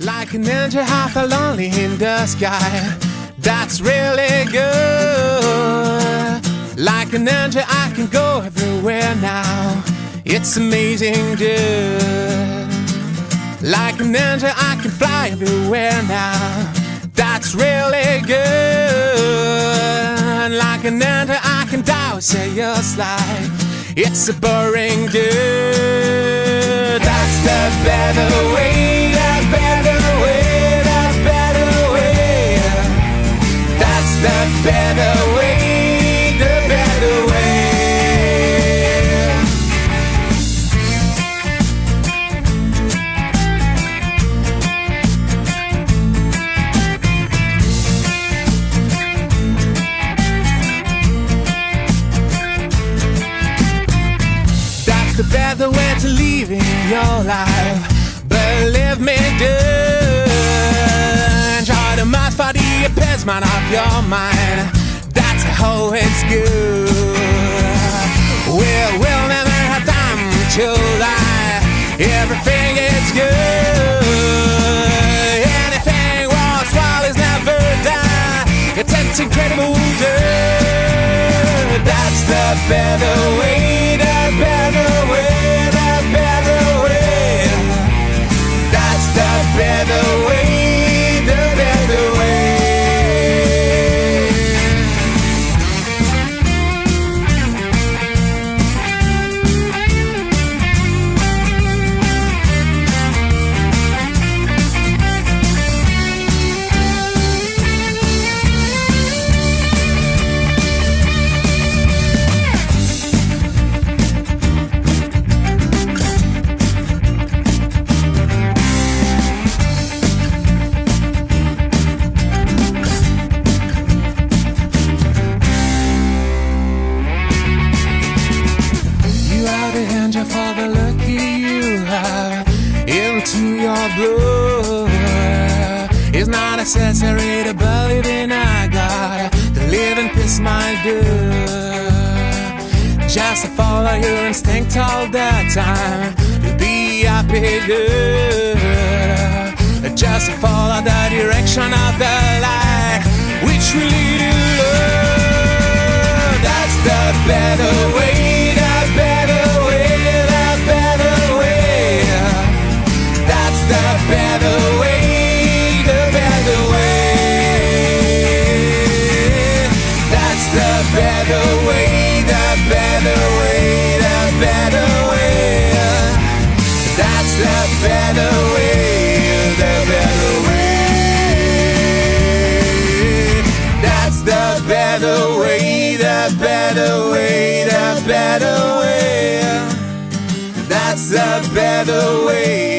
Like an angel half lonely in the sky. That's really good. Like an angel I can go everywhere now. It's amazing, dude. Like an angel I can fly everywhere now. That's really good. Like an angel I can die with serious life. It's a boring dude. That's the better way, the better way, the better way. That's the better way, the better way. That's the better way to live in your life. Believe me, dude. Enjoy the most for the appeasement of your mind. That's how it's good. We'll never have time to lie. Everything is good. Anything worthwhile is never done. It's incredible, dude. That's the better way, the better way, the better way. That's the better way, the better way. For the lucky you have into your blood. It's not necessary to believe in a God to live in peace, my dude. Just to follow your instinct all the time, to be happy, dude. Just to follow the direction of the light, which will lead you to love. That's the better way, the better way. The better way, the better way. That's the better way, the better way, the better way. That's the better way, the better way. That's the better way, the better way, the better way. That's the better way.